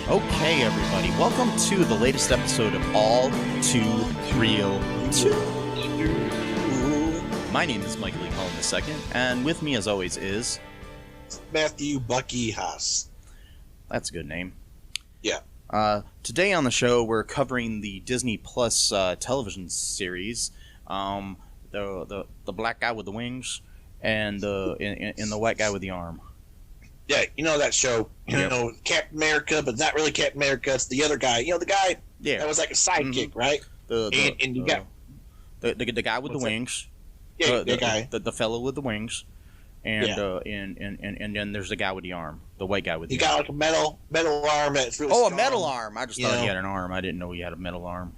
Okay, everybody, welcome to the latest episode of All2ReelToo. My name is Michael Lee Cullen II, and with me, as always, is Matthew Bucky Haas. That's a good name. Yeah. Today on the show, we're covering the Disney Plus television series, the black guy with the wings and the white guy with the arm. Yeah, you know that show, you know, Captain America, but not really Captain America. It's the other guy. You know, the guy that was like a sidekick, right? The guy with the wings. Yeah, the guy. The fellow with the wings. And then there's the guy with the arm. The white guy with the arm. He got like a metal arm that's really strong. A metal arm. I just thought he had an arm. I didn't know he had a metal arm.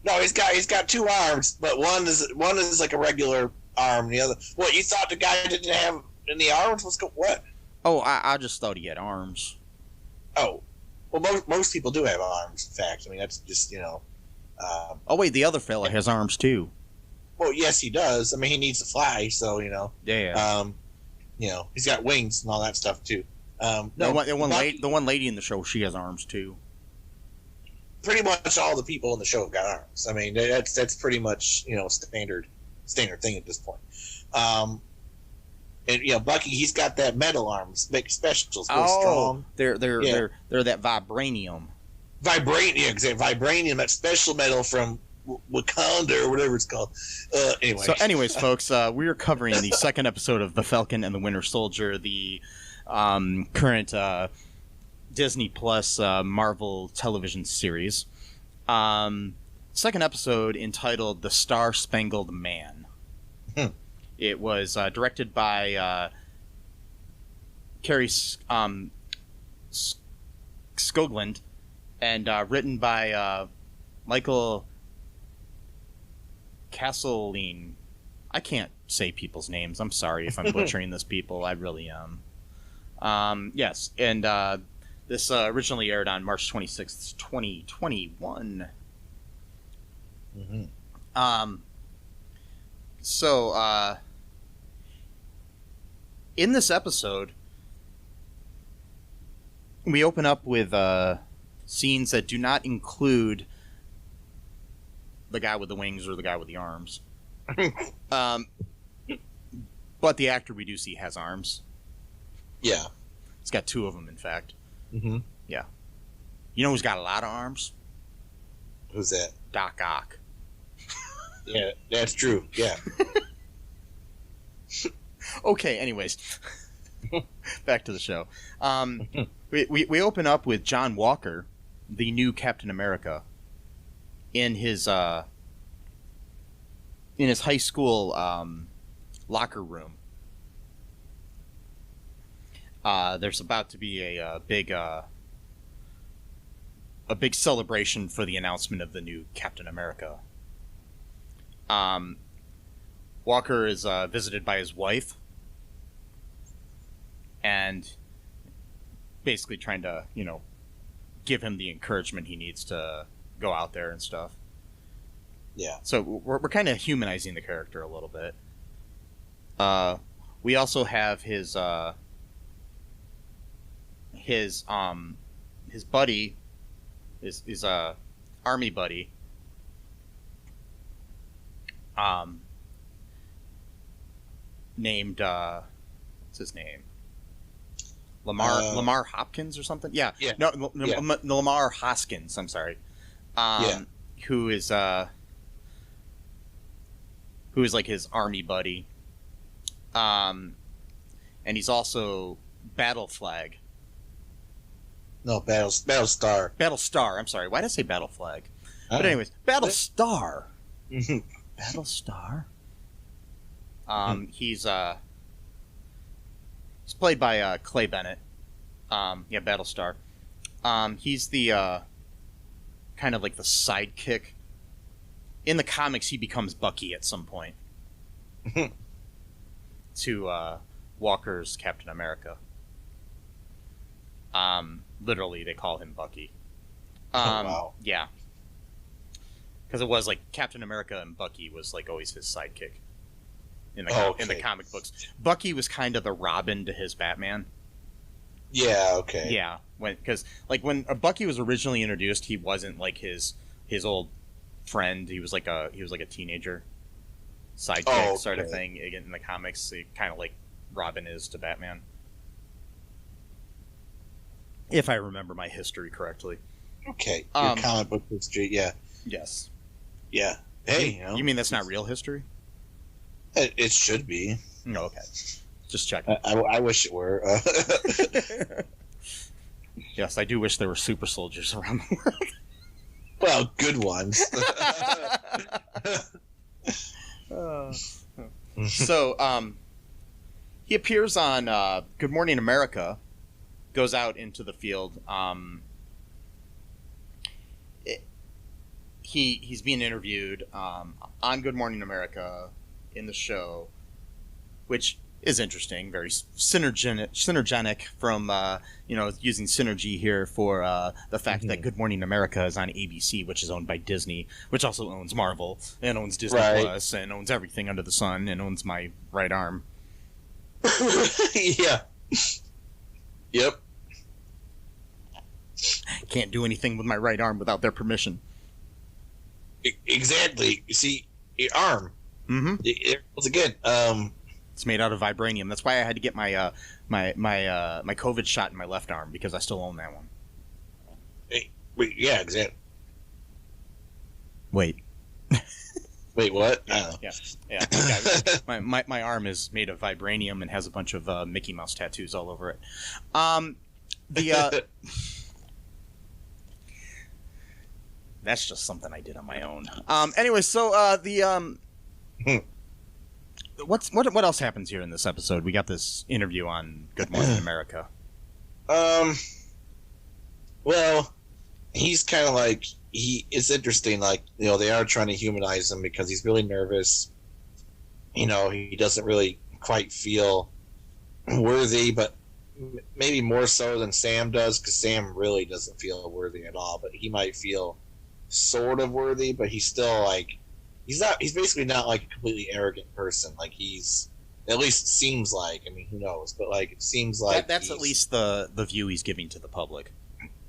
No, he's got two arms, but one is like a regular arm. The other, what, you thought the guy didn't have any arms? What? Oh, I just thought he had arms. Oh, well, most people do have arms. In fact, I mean that's just oh wait, the other fella has arms too. Well, yes, he does. I mean, he needs to fly, so Yeah. He's got wings and all that stuff too. The one lady in the show, she has arms too. Pretty much all the people in the show have got arms. I mean, that's pretty much standard thing at this point. And Bucky, he's got that metal arms, big specials, real strong. They're that vibranium. Vibranium, that special metal from Wakanda or whatever it's called. Anyway. So, anyways, folks, we are covering the second episode of The Falcon and the Winter Soldier, the current Disney Plus Marvel television series. Second episode entitled "The Star-Spangled Man." It was directed by Carrie Skoglund and written by Michael Castleline. I can't say people's names. I'm sorry if I'm butchering this, people. I really am. Yes, and this originally aired on March 26th, 2021. Mm-hmm. So, in this episode, we open up with scenes that do not include the guy with the wings or the guy with the arms. But the actor we do see has arms. Yeah. He's got two of them, in fact. Mm-hmm. Yeah. You know who's got a lot of arms? Who's that? Doc Ock. Yeah, that's true. Yeah. Okay, anyways. Back to the show. We open up with John Walker, the new Captain America, in his high school locker room. There's about to be a big celebration for the announcement of the new Captain America. Walker is visited by his wife and basically trying to, give him the encouragement he needs to go out there and stuff. Yeah. So we're kind of humanizing the character a little bit. We also have his buddy, his army buddy, named what's his name? Lamar Hopkins or something? Yeah. No, Lamar Hoskins, I'm sorry. Who is like his army buddy. And he's also Battle Flag. No, Battlestar. Battlestar, I'm sorry. Why did I say Battle Flag? But anyways, Battlestar. Battlestar? He's played by Clay Bennett. Battlestar. He's the kind of like the sidekick. In the comics, he becomes Bucky at some point to Walker's Captain America. Literally, they call him Bucky. Wow. Yeah. Because it was like Captain America and Bucky was like always his sidekick in the comic books. Bucky was kind of the Robin to his Batman. Yeah. Okay. Yeah. Because when Bucky was originally introduced, he wasn't like his old friend. He was like a teenager sidekick sort of thing. Again, in the comics, kind of like Robin is to Batman. If I remember my history correctly. Okay. Your comic book history, yeah. Yes. Yeah. Hey, you mean that's not real history? It should be. No, okay. Just checking. I wish it were. Yes, I do wish there were super soldiers around the world. Well, good ones. So, he appears on Good Morning America, goes out into the field. He's being interviewed on Good Morning America in the show, which is interesting, very synergenic from using synergy here for the fact that Good Morning America is on ABC, which is owned by Disney, which also owns Marvel and owns Disney Plus and owns everything under the sun and owns my right arm. Yeah. Yep. Can't do anything with my right arm without their permission. Exactly. You see, your arm. Mm-hmm. Once again, it's made out of vibranium. That's why I had to get my my COVID shot in my left arm, because I still own that one. Yeah, exactly. Wait, what? Yeah. My arm is made of vibranium and has a bunch of Mickey Mouse tattoos all over it. That's just something I did on my own. Anyway, so what else happens here in this episode? We got this interview on Good Morning America. Well, he's kind of like it's interesting. Like, they are trying to humanize him because he's really nervous. He doesn't really quite feel worthy, but maybe more so than Sam does, because Sam really doesn't feel worthy at all. But he might feel sort of worthy, but he's still like he's basically not like a completely arrogant person. Like, he's at least seems like, I mean, who knows, but like it seems like that's at least the view he's giving to the public.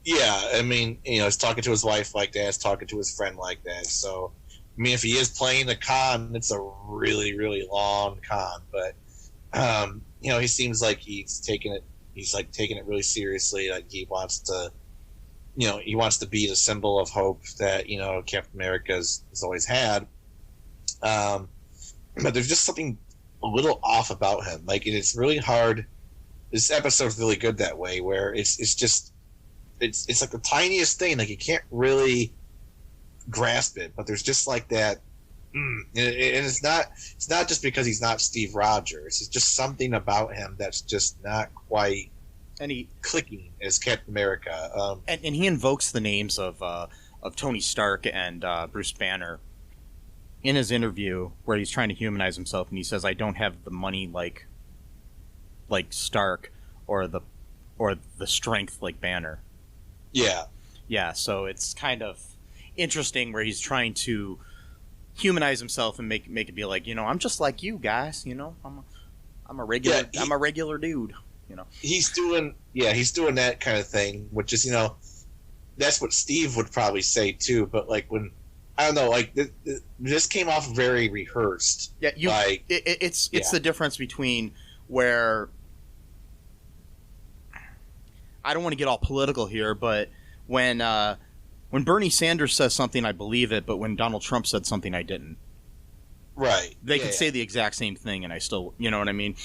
Yeah, I mean, he's talking to his wife like that, he's talking to his friend like that. So, I mean, if he is playing the con, it's a really, really long con. But he seems like he's taking it really seriously. Like, he wants to be the symbol of hope that, Captain America has always had. But there's just something a little off about him. Like, it's really hard. This episode's really good that way, where it's like the tiniest thing. Like, you can't really grasp it, but there's just like that. And it's not just because he's not Steve Rogers. It's just something about him that's just not quite clicking as Captain America. And he invokes the names of Tony Stark and Bruce Banner in his interview, where he's trying to humanize himself, and he says, "I don't have the money like Stark, or the strength like Banner." Yeah. So it's kind of interesting where he's trying to humanize himself and make it be like, I'm just like you guys. I'm a regular dude. He's doing that kind of thing, which is, that's what Steve would probably say too. But like, when, I don't know, like this came off very rehearsed. Yeah, it's the difference between where, I don't want to get all political here, but when Bernie Sanders says something, I believe it, but when Donald Trump said something, I didn't. Right. They could say the exact same thing, and I still, you know what I mean?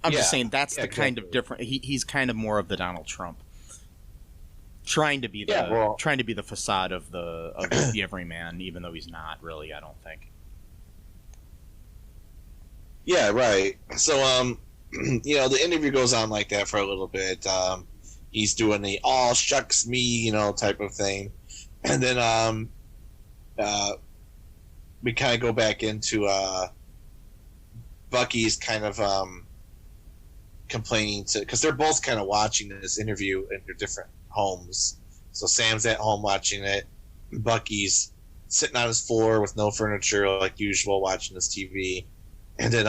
I'm just saying that's the kind of different. He's kind of more of the Donald Trump, trying to be the facade of the everyman, even though he's not really. I don't think. Yeah, right. So, the interview goes on like that for a little bit. He's doing the "all shucks me," type of thing, and then we kind of go back into Bucky's kind of complaining because they're both kind of watching this interview in their different homes. So Sam's at home watching it. Bucky's sitting on his floor with no furniture like usual watching this TV. And then,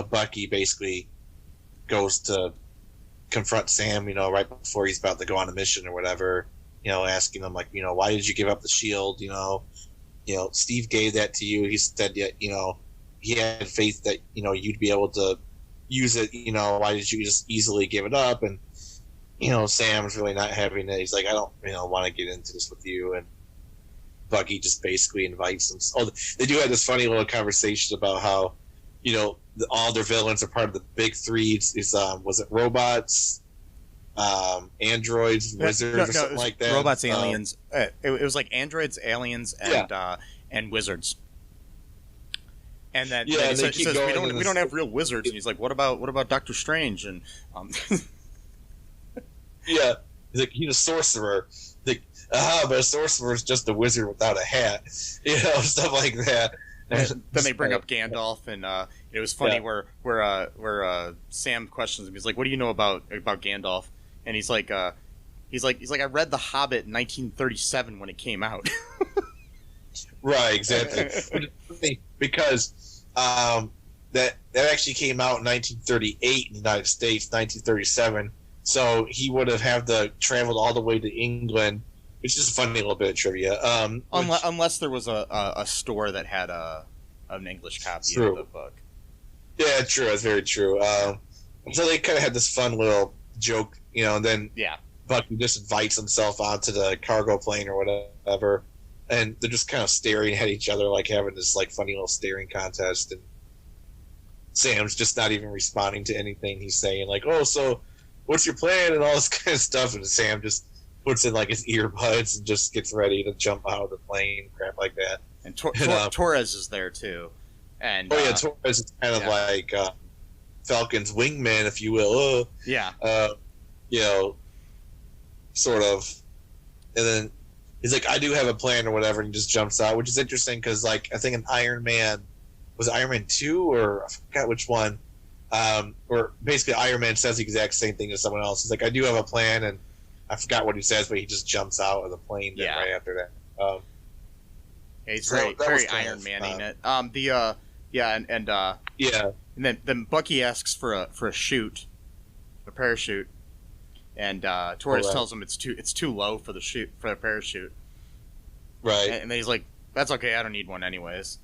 Bucky basically goes to confront Sam, right before he's about to go on a mission or whatever, asking him, like, why did you give up the shield? Steve gave that to you. He said that, he had faith that, you'd be able to use it. Why did you just easily give it up? And, Sam's really not having it. He's like, I don't, want to get into this with you. And Bucky just basically invites him. Oh, they do have this funny little conversation about how, all their villains are part of the big three. It's was it robots, androids, wizards, or something like that? Robots, aliens. It was like androids, aliens, and wizards. And then, he says we don't have real wizards. And he's like, what about Doctor Strange? And yeah, he's like, he's a sorcerer. Like, but a sorcerer is just a wizard without a hat. Stuff like that. And then they bring up Gandalf, and it was funny where Sam questions him. He's like, "What do you know about Gandalf?" And he's like, "I read The Hobbit in 1937 when it came out." Right, exactly. Because that actually came out in 1938 in the United States, 1937. So he would have had to traveled all the way to England. It's just a funny little bit of trivia. Unless there was a store that had an English copy of the book. Yeah, true. That's very true. So they kind of had this fun little joke, and then Bucky just invites himself onto the cargo plane or whatever, and they're just kind of staring at each other, like having this like funny little staring contest. And Sam's just not even responding to anything he's saying, like, "Oh, so what's your plan?" and all this kind of stuff. And Sam just puts in like his earbuds and just gets ready to jump out of the plane, crap like that. And Torres is there too. And Torres is kind of like Falcon's wingman, if you will. Sort of. And then he's like, "I do have a plan," or whatever, and he just jumps out, which is interesting because, like, I think in Iron Man, was it Iron Man 2 or I forgot which one, or basically Iron Man says the exact same thing to someone else. He's like, "I do have a plan," and I forgot what he says, but he just jumps out of the plane right after that. He's very Iron Man-ing it. And then Bucky asks for a chute, a parachute, and Torres tells him it's too low for a parachute. Right. And then he's like, "That's okay, I don't need one anyways."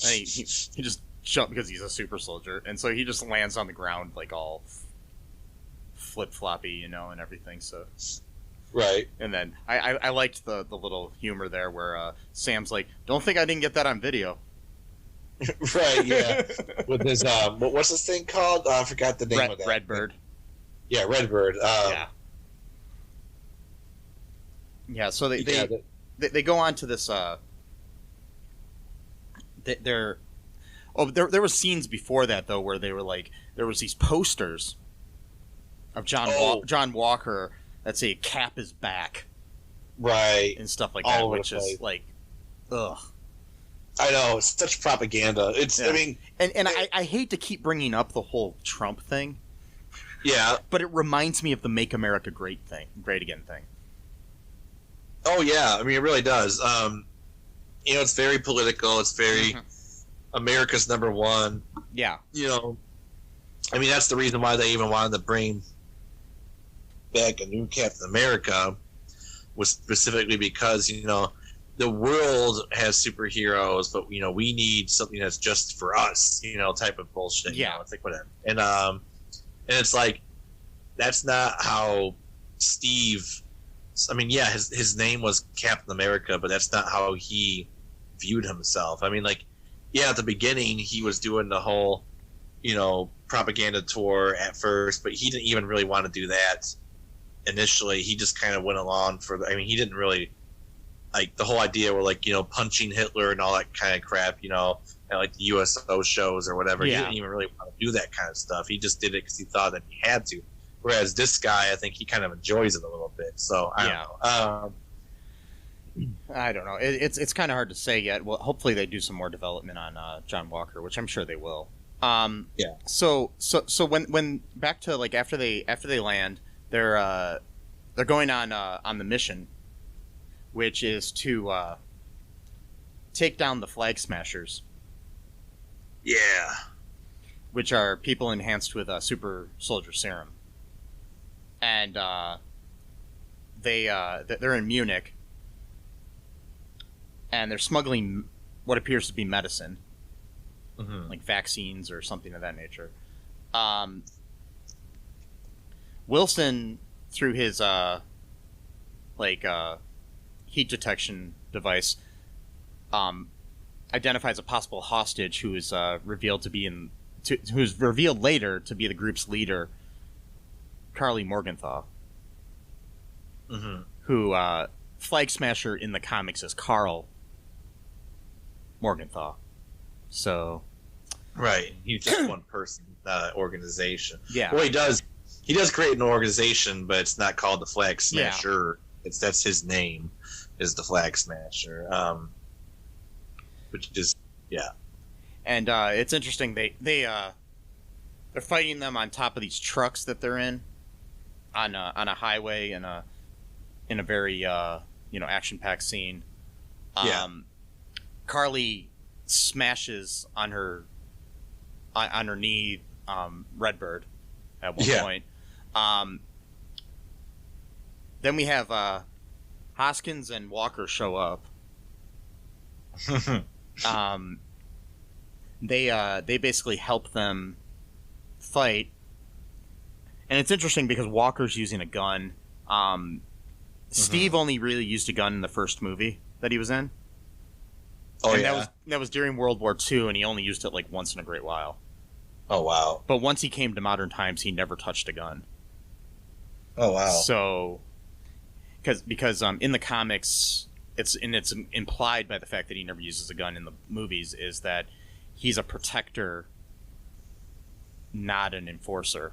And he just jumped because he's a super soldier, and so he just lands on the ground like all flip-floppy, and everything. So, right. And then I liked the little humor there where Sam's like, "Don't think I didn't get that on video." Right. Yeah. With his what's this thing called? I forgot the name of that. Redbird. Yeah, Redbird. Yeah. So they go on to this. There were scenes before that though where they were like there was these posters of John Walker that say "Cap is back," right, and stuff like that, which is like, ugh. I know, it's such propaganda. I mean, and I hate to keep bringing up the whole Trump thing. Yeah, but it reminds me of the "Make America Great Again" thing. Oh yeah, I mean it really does. It's very political. It's very America's number one. Yeah. I mean that's the reason why they even wanted to bring back a new Captain America, was specifically because the world has superheroes, but we need something that's just for us, type of bullshit. Yeah, it's like whatever. And it's like that's not how Steve. I mean, yeah, his name was Captain America, but that's not how he viewed himself. I mean, like, yeah, at the beginning he was doing the whole, propaganda tour at first, but he didn't even really want to do that initially. He just kind of went along he didn't really like the whole idea where like punching Hitler and all that kind of crap, at like the USO shows or whatever. Yeah. He didn't even really want to do that kind of stuff. He just did it because he thought that he had to. Whereas this guy, I think he kind of enjoys it a little bit. So I don't know. I don't know. It's kind of hard to say yet. Well, hopefully they do some more development on John Walker, which I'm sure they will. Yeah. So when back to like after they land, they're going on the mission, which is to take down the Flag Smashers. Yeah. Which are people enhanced with super soldier serum, and they're in Munich, and they're smuggling what appears to be medicine, like vaccines or something of that nature. Wilson, through his heat detection device, identifies a possible hostage who is revealed later to be the group's leader, Carly Morgenthau, who Flag Smasher in the comics is Carl Morgenthau. So, right, he's just one person, not an organization. Yeah. Well, he does create an organization, but it's not called the Flag Smasher. Yeah. That's his name, is the Flag Smasher. Which is and it's interesting. They're fighting them on top of these trucks that they're in on a highway in a very action-packed scene. Carly smashes on her knee Redbird at one point. Then we have Hoskins and Walker show up. They basically help them fight, and it's interesting because Walker's using a gun. Steve only really used a gun in the first movie that he was in. That was during World War II, and he only used it like once in a great while. Oh wow! But once he came to modern times, he never touched a gun. Oh wow! So, because in the comics, it's implied by the fact that he never uses a gun in the movies, is that he's a protector, not an enforcer.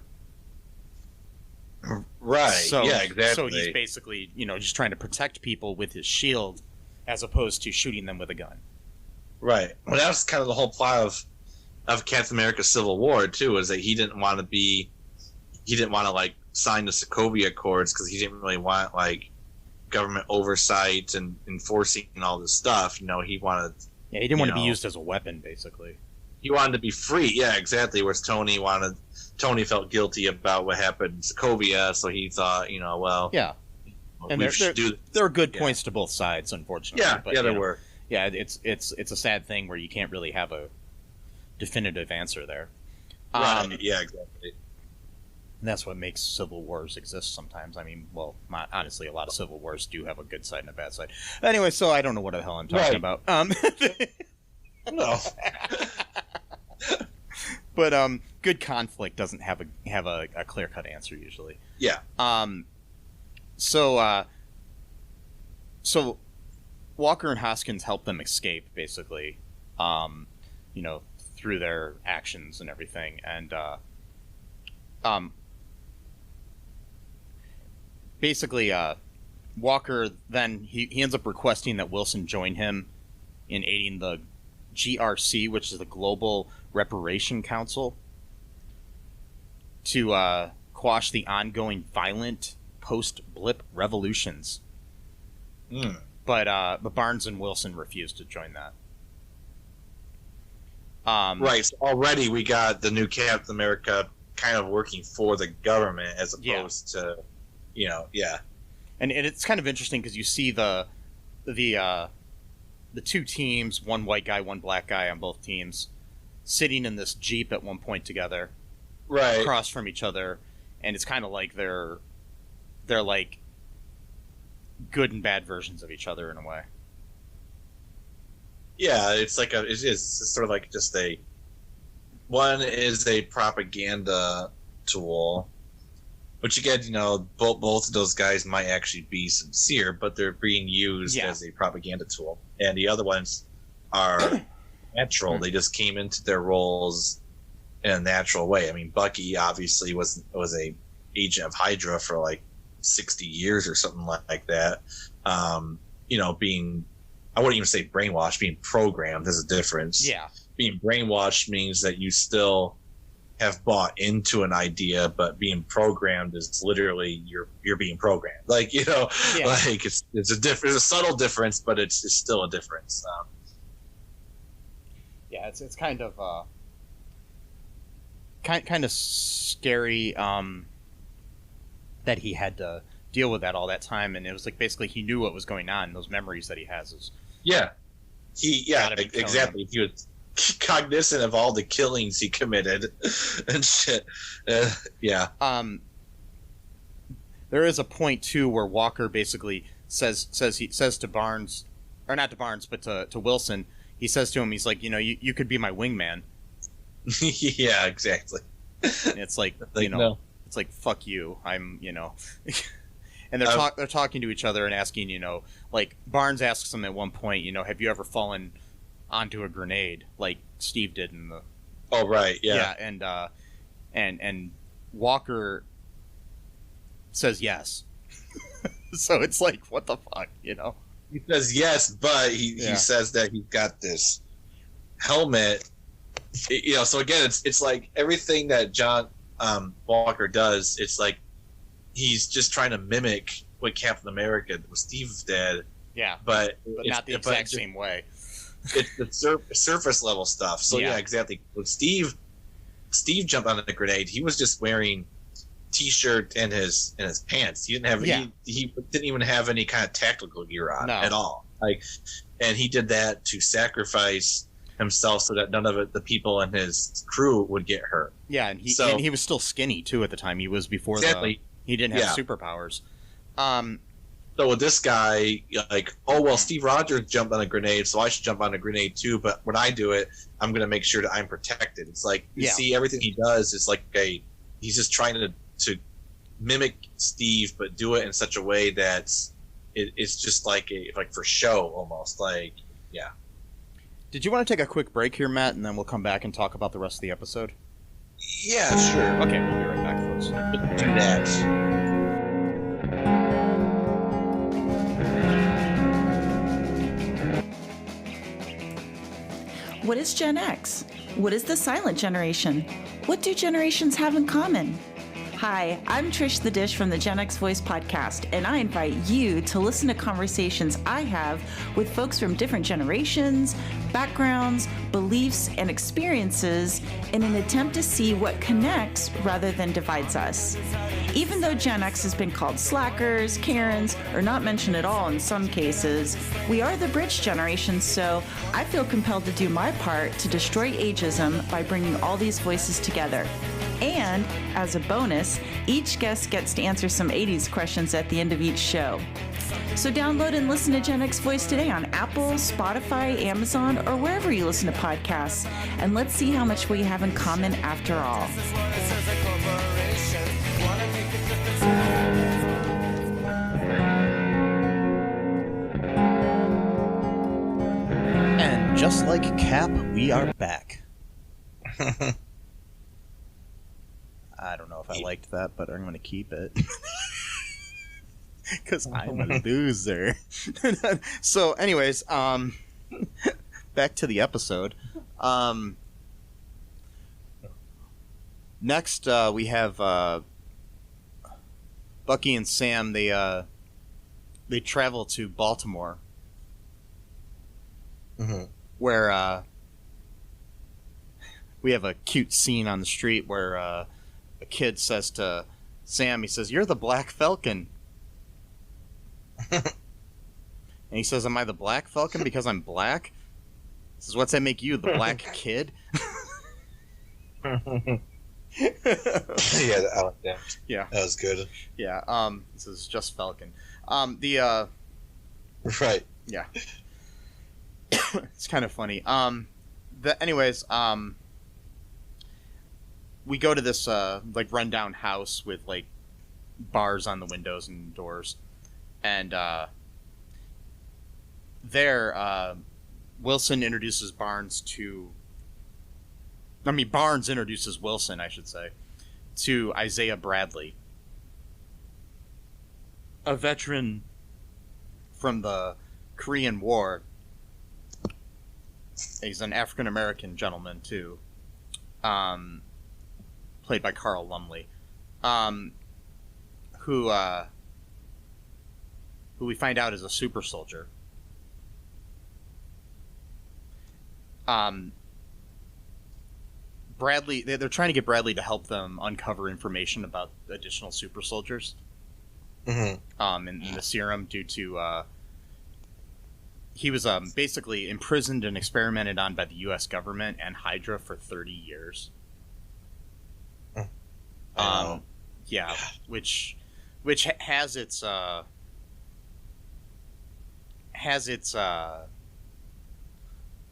Right. So, yeah, exactly. So he's basically, just trying to protect people with his shield, as opposed to shooting them with a gun. Right. Well, that was kind of the whole plot of Captain America: Civil War too, is that he didn't want to like sign the Sokovia Accords because he didn't really want like government oversight and enforcing all this stuff. He wanted. Yeah, he didn't want to be used as a weapon, basically. He wanted to be free. Yeah, exactly. Whereas Tony felt guilty about what happened in Sokovia, so he thought, yeah. And there are good points to both sides, unfortunately. Yeah, but, there were. Yeah, it's a sad thing where you can't really have a definitive answer there. Right. Yeah, exactly. And that's what makes civil wars exist sometimes. I mean, well, honestly, a lot of civil wars do have a good side and a bad side. Anyway, so I don't know what the hell I'm talking about. No. But good conflict doesn't have a clear-cut answer usually. Yeah. So Walker and Hoskins help them escape, basically, through their actions and everything, and basically, Walker then he ends up requesting that Wilson join him in aiding the GRC, which is the Global Reparation Council, to quash the ongoing violent post-blip revolutions. But Barnes and Wilson refused to join that. Right. So already we got the new Captain America kind of working for the government as opposed to, And it's kind of interesting because you see the two teams, one white guy, one black guy on both teams, sitting in this Jeep at one point together, right, across from each other, and it's kind of like they're like good and bad versions of each other in a way. Yeah, it's like it's sort of like just one is a propaganda tool, Which again, both of those guys might actually be sincere, but they're being used as a propaganda tool. And the other ones are natural. They just came into their roles in a natural way. I mean, Bucky obviously was a agent of Hydra for like 60 years or something like that. Being, I wouldn't even say brainwashed, being programmed. There's a difference. Yeah. Being brainwashed means that you still have bought into an idea, but being programmed is literally you're being programmed. Like, like it's a subtle difference, but it's still a difference. Yeah, it's kind of kind of scary that he had to deal with that all that time, and it was like basically he knew what was going on. Those memories that he has is exactly. He was cognizant of all the killings he committed and shit. There is a point too where Walker basically says to Barnes, or not to Barnes, but to Wilson. He says to him, he's like, you could be my wingman. Yeah, exactly. And it's like, no. It's like, fuck you. I'm, and they're talking to each other and asking, like Barnes asks him at one point, have you ever fallen onto a grenade like Steve did in the... Oh, right. Yeah. And Walker says yes. So it's like, what the fuck, He says yes, but he says that he's got this helmet. So again, it's like everything that John Walker does, it's like he's just trying to mimic what Captain America, what Steve did. Yeah. But not the exact same way. It's the surface level stuff. So yeah, exactly. When Steve jumped on the grenade, he was just wearing t-shirt and his pants. He didn't have he didn't even have any kind of tactical gear on at all. Like, and he did that to sacrifice himself so that none of the people in his crew would get hurt. Yeah, and he was still skinny too at the time. He was before he didn't have superpowers. So with this guy, like, Steve Rogers jumped on a grenade, so I should jump on a grenade too. But when I do it, I'm going to make sure that I'm protected. It's like, you see, everything he does is like he's just trying to mimic Steve, but do it in such a way that it's just like for show almost. Like, yeah. Did you want to take a quick break here, Matt, and then we'll come back and talk about the rest of the episode? Yeah, sure. Okay, we'll be right back, folks. Do that. What is Gen X? What is the silent generation? What do generations have in common? Hi, I'm Trish the Dish from the Gen X Voice podcast, and I invite you to listen to conversations I have with folks from different generations, backgrounds, beliefs, and experiences in an attempt to see what connects rather than divides us. Even though Gen X has been called slackers, Karens, or not mentioned at all in some cases, we are the bridge generation, so I feel compelled to do my part to destroy ageism by bringing all these voices together. And, as a bonus, each guest gets to answer some 80s questions at the end of each show. So download and listen to Gen X Voice today on Apple, Spotify, Amazon, or wherever you listen to podcasts. And let's see how much we have in common after all. And just like Cap, we are back. I don't know if I liked that, but I'm going to keep it. Because I'm a loser. So, anyways, back to the episode. Next, we have Bucky and Sam. They travel to Baltimore, where we have a cute scene on the street where a kid says to Sam, he says, "You're the Black Falcon." And he says, "Am I the Black Falcon because I'm black?" He says, "What's that make you, the black kid?" Yeah, I like that. Yeah, that was good. Yeah, this is just Falcon. Right. Yeah, it's kind of funny. Anyways, we go to this like rundown house with like bars on the windows and doors. And Wilson introduces Barnes introduces Wilson, I should say, to Isaiah Bradley, a veteran from the Korean War. He's an African-American gentleman, too, played by Carl Lumley, who we find out is a super soldier. Bradley, they're trying to get Bradley to help them uncover information about additional super soldiers. Mm-hmm. In the serum, due to he was basically imprisoned and experimented on by the U.S. government and Hydra for 30 years. Yeah, which has its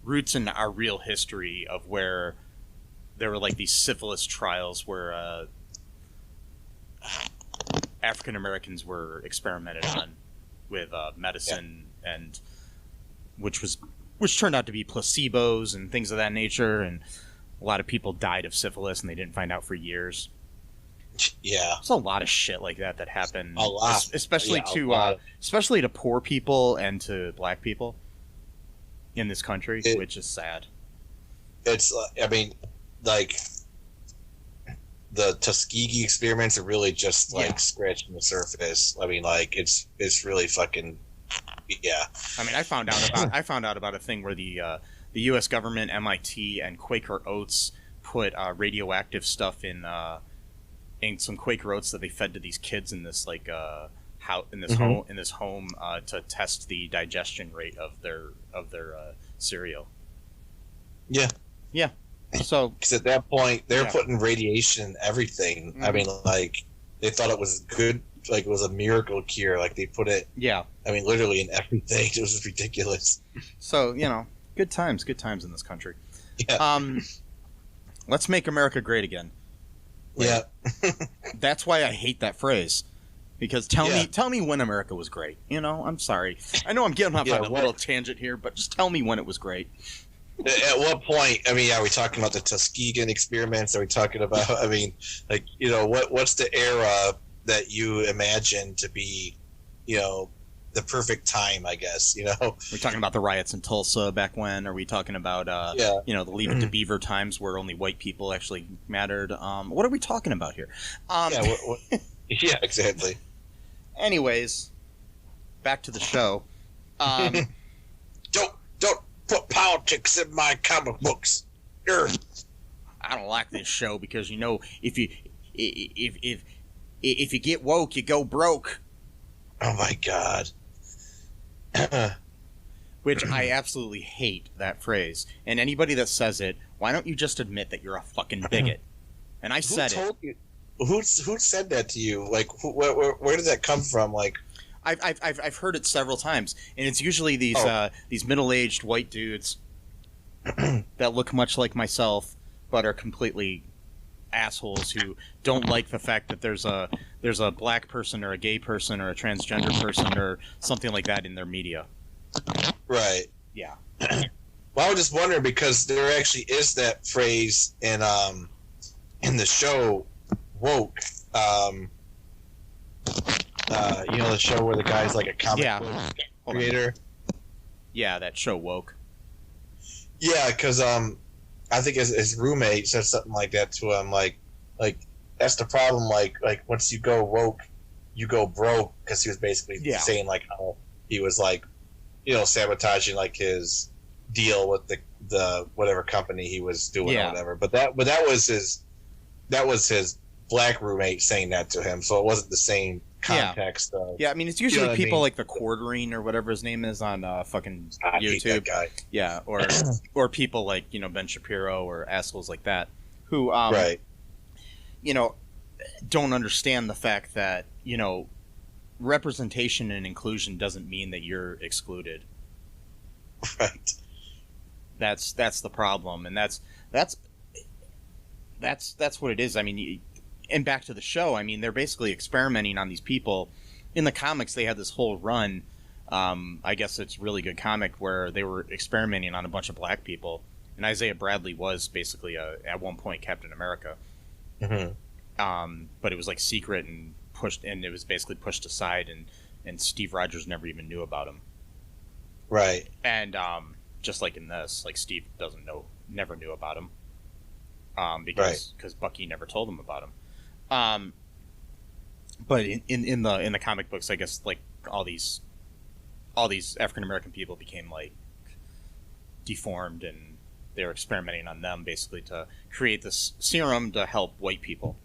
roots in our real history of where there were like these syphilis trials where African Americans were experimented on with medicine, and which turned out to be placebos and things of that nature, and a lot of people died of syphilis and they didn't find out for years. Yeah, there's a lot of shit like that happened. A lot, especially to poor people and to black people in this country, which is sad. It's, I mean, like, the Tuskegee experiments are really just like scratching the surface. I mean, like, it's really fucking, yeah. I mean, I found out about a thing where the U.S. government, MIT, and Quaker Oats put radioactive stuff in some Quaker Oats that they fed to these kids in this like home to test the digestion rate of their cereal. Yeah. Yeah. So, because at that point they're putting radiation in everything. I mean, like, they thought it was good, like it was a miracle cure. Like, they put it. Yeah. I mean, literally in everything. It was ridiculous. So, good times in this country. Yeah. Let's make America great again. Like, yeah. That's why I hate that phrase. Because tell me when America was great. I'm sorry. I know I'm getting off on a little tangent here, but just tell me when it was great. At what point? I mean, are we talking about the Tuskegee experiments? Are we talking about? I mean, like, what's the era that you imagine to be, the perfect time? I guess We're talking about the riots in Tulsa back when. Are we talking about the Leave It to Beaver times where only white people actually mattered? What are we talking about here? Yeah, exactly. Anyways, back to the show. Don't put politics in my comic books. I don't like this show because if you get woke, you go broke. Oh my god. Which I absolutely hate that phrase. And anybody that says it, why don't you just admit that you're a fucking bigot? And I said it. Who said that to you? Like, where did that come from? Like, I've heard it several times, and it's usually these middle-aged white dudes that look much like myself, but are completely assholes who don't like the fact that there's a black person or a gay person or a transgender person or something like that in their media. Right. Yeah. Well, I was just wondering because there actually is that phrase in the show Woke. The show where the guy's like a comic book creator. Yeah, that show Woke. Yeah, because I think his roommate said something like that to him, like that's the problem. Like once you go woke, you go broke, because he was basically saying like how he was like, sabotaging like his deal with the whatever company he was doing or whatever. But that was his black roommate saying that to him, so it wasn't the same context. Yeah, I mean, it's usually people like the Quartering or whatever his name is on fucking YouTube. Hate that guy. Yeah, or people like Ben Shapiro or assholes like that who don't understand the fact that representation and inclusion doesn't mean that you're excluded. Right. That's the problem, and that's what it is. I mean, and back to the show, I mean, they're basically experimenting on these people. In the comics, they had this whole run. I guess it's a really good comic where they were experimenting on a bunch of black people. And Isaiah Bradley was basically, at one point, Captain America. Mm-hmm. But it was like secret and pushed, and it was basically pushed aside, and Steve Rogers never even knew about him. Right. And just like in this, like Steve never knew about him. Because Bucky never told him about him. But in the comic books, I guess like all these African American people became like deformed, and they were experimenting on them basically to create this serum to help white people.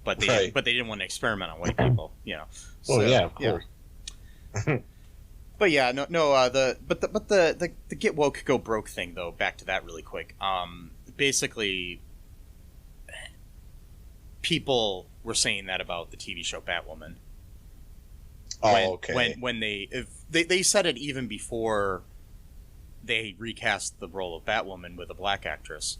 But they didn't want to experiment on white people, you know. So, well, yeah, of course. Yeah. But yeah, the get woke go broke thing though. Back to that really quick. Basically, people were saying that about the TV show Batwoman. When they said it even before they recast the role of Batwoman with a black actress.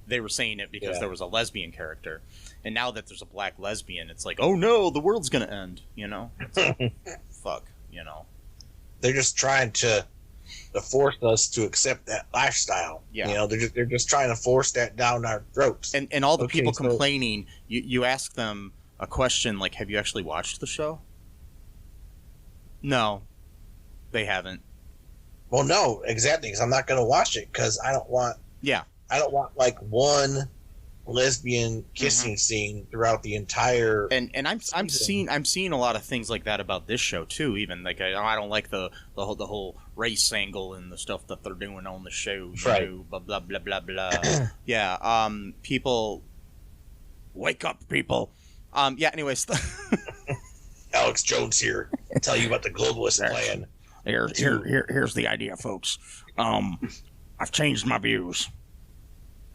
They were saying it because there was a lesbian character, and now that there's a black lesbian, it's like, oh no, the world's gonna end. You know, it's like, fuck. You know, they're just trying to force us to accept that lifestyle. Yeah. You know, they're just trying to force that down our throats. And all the people complaining, you ask them a question like, have you actually watched the show? No, they haven't. Well, no, exactly, because I'm not going to watch it because I don't want. Yeah. I don't want like one lesbian kissing scene throughout the entire. And I'm seeing a lot of things like that about this show too. Even like I don't like the whole race angle and the stuff that they're doing on the show. Right. Blah blah blah blah blah. Yeah. People, wake up, people. Yeah. Anyways. Alex Jones here. Tell you about the globalist plan. Here's the idea, folks. I've changed my views.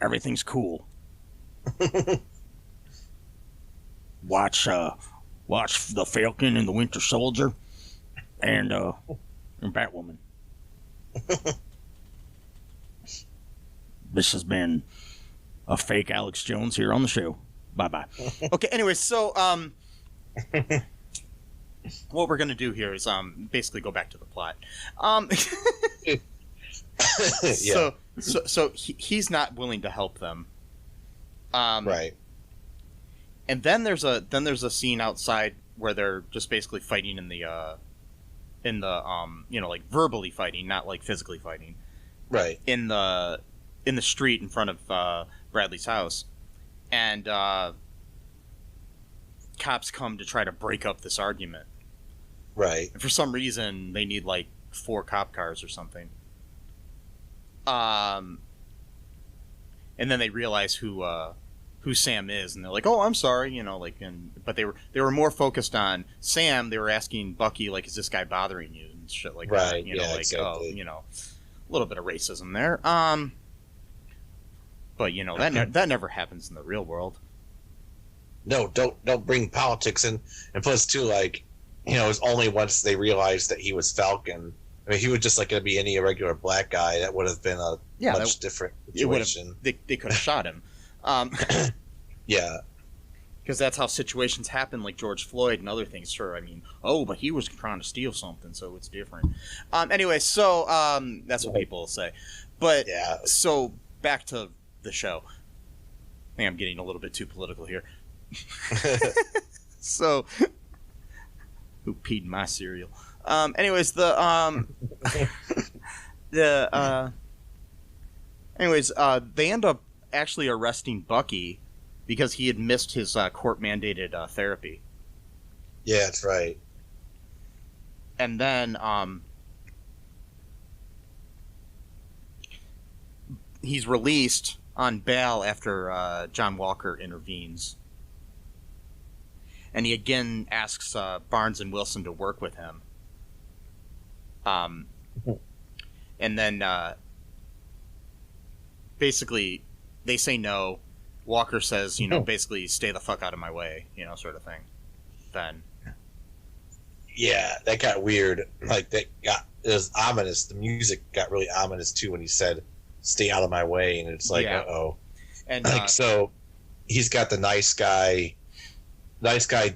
Everything's cool. Watch the Falcon and the Winter Soldier, and Batwoman. This has been a fake Alex Jones here on the show. Bye bye. Okay. Anyway, so what we're gonna do here is basically go back to the plot. Yeah. So he's not willing to help them. Right. And then there's a scene outside where they're just basically fighting in the like verbally fighting, not like physically fighting. Right. In the street in front of Bradley's house, and cops come to try to break up this argument. Right. And for some reason, they need like 4 cop cars or something. And then they realize who Sam is, and they're like, "Oh, I'm sorry," you know, like, but they were more focused on Sam. They were asking Bucky, like, "Is this guy bothering you?" and shit like that. You know, like, exactly. Oh, you know, a little bit of racism there. But you know that never happens in the real world. No, don't bring politics in. And plus, too, like, you know, it was only once they realized that he was Falcon. I mean, he was just like going to be any irregular black guy. That would have been a much different situation. They could have shot him. Yeah. Because that's how situations happen, like George Floyd and other things. Sure, I mean, but he was trying to steal something, so it's different. Anyway, so that's what people will say. But yeah. So back to the show. I think I'm getting a little bit too political here. So, who peed my cereal? Anyways, they end up actually arresting Bucky because he had missed his court-mandated therapy. Yeah, that's right. And then he's released on bail after John Walker intervenes. And he again asks Barnes and Wilson to work with him. And then basically they say no. Walker says, you know, basically stay the fuck out of my way, you know, sort of thing. Then. Yeah, that got weird. Like, it was ominous. The music got really ominous too when he said, stay out of my way. And it's like, uh-oh. And like, so he's got the nice guy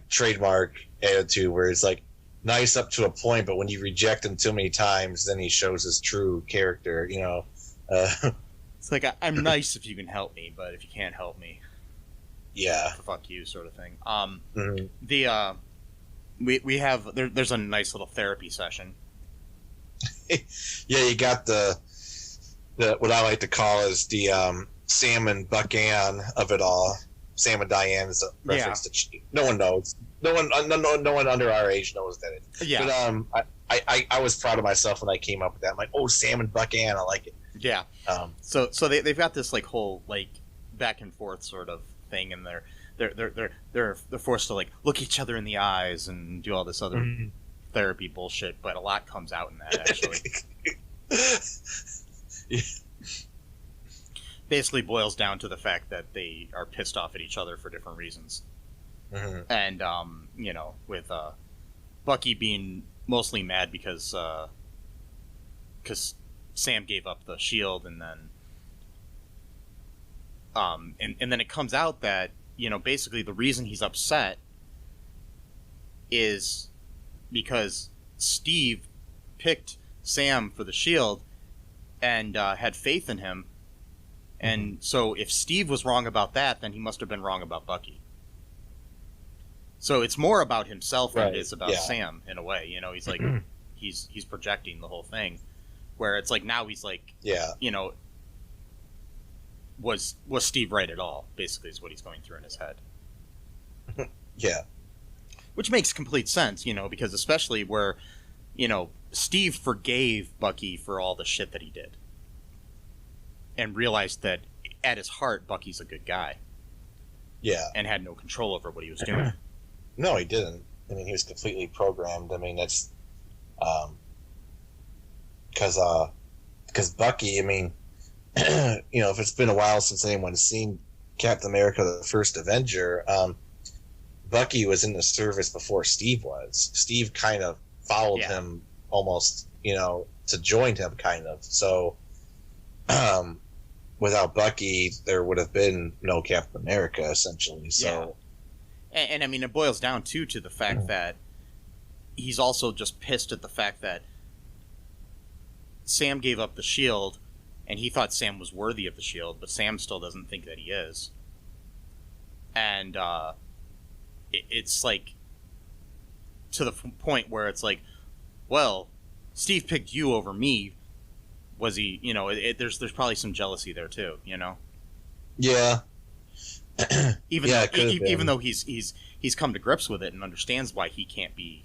trademark attitude where it's like nice up to a point, but when you reject him too many times, then he shows his true character, you know. It's like, I'm nice if you can help me, but if you can't help me, yeah, fuck you, sort of thing. Mm-hmm. We have there's a nice little therapy session. Yeah, you got the what I like to call is the Sam and Buck Ann of it all. Sam and Diane is a reference to Cheadle. No one knows. No one under our age knows that. Yeah. But I was proud of myself when I came up with that. I'm like, oh, Sam and Buck Ann, I like it. Yeah. So they've got this like whole like back and forth sort of thing, and they're forced to like look each other in the eyes and do all this other therapy bullshit. But a lot comes out in that actually. Yeah. Basically boils down to the fact that they are pissed off at each other for different reasons. Mm-hmm. And you know, with Bucky being mostly mad because Sam gave up the shield, and then and then it comes out that, you know, basically the reason he's upset is because Steve picked Sam for the shield and had faith in him. And so if Steve was wrong about that, then he must have been wrong about Bucky. So it's more about himself than it is about Sam, in a way. You know, he's like, he's projecting the whole thing. Where it's like, now he's like, you know, was Steve right at all, basically, is what he's going through in his head. Yeah. Which makes complete sense, you know, because especially where, you know, Steve forgave Bucky for all the shit that he did. And realized that at his heart, Bucky's a good guy. Yeah. And had no control over what he was doing. No, he didn't. I mean, he was completely programmed. I mean, that's because Bucky, I mean, you know, if it's been a while since anyone's seen Captain America, the First Avenger, Bucky was in the service before Steve was. Steve kind of followed him almost, you know, to join him, kind of. So, without Bucky, there would have been no Captain America, essentially. So, and I mean, it boils down to the fact that he's also just pissed at the fact that Sam gave up the shield, and he thought Sam was worthy of the shield, but Sam still doesn't think that he is. And it's like to the point where it's like, well, Steve picked you over me. Was he, you know, there's probably some jealousy there too, you know? Yeah. Even though he's come to grips with it and understands why he can't be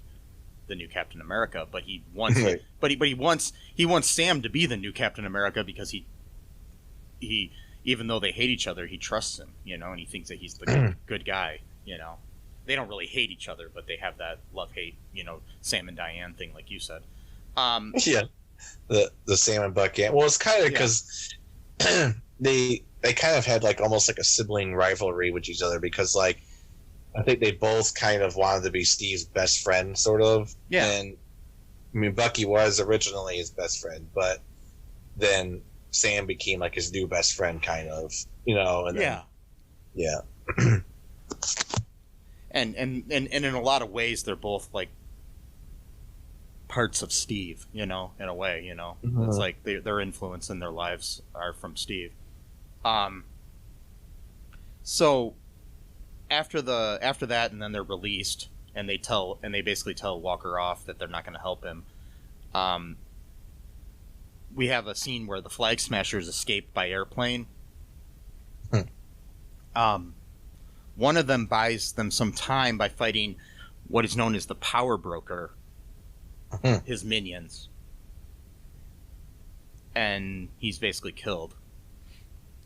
the new Captain America, but he wants he wants Sam to be the new Captain America because he even though they hate each other, he trusts him, you know, and he thinks that he's the good guy, you know. They don't really hate each other, but they have that love-hate, you know, Sam and Diane thing, like you said. The Sam and Buck Ann. Well, it's kind of because they kind of had like almost like a sibling rivalry with each other, because like I think they both kind of wanted to be Steve's best friend, sort of. Yeah. And I mean, Bucky was originally his best friend, but then Sam became like his new best friend, kind of, you know. And then, and in a lot of ways, they're both like parts of Steve, you know, in a way, you know. It's like their influence in their lives are from Steve. So after that, and then they're released, and they basically tell Walker off that they're not going to help him. We have a scene where the Flag Smashers escape by airplane. One of them buys them some time by fighting what is known as the Power Broker, his minions, and he's basically killed.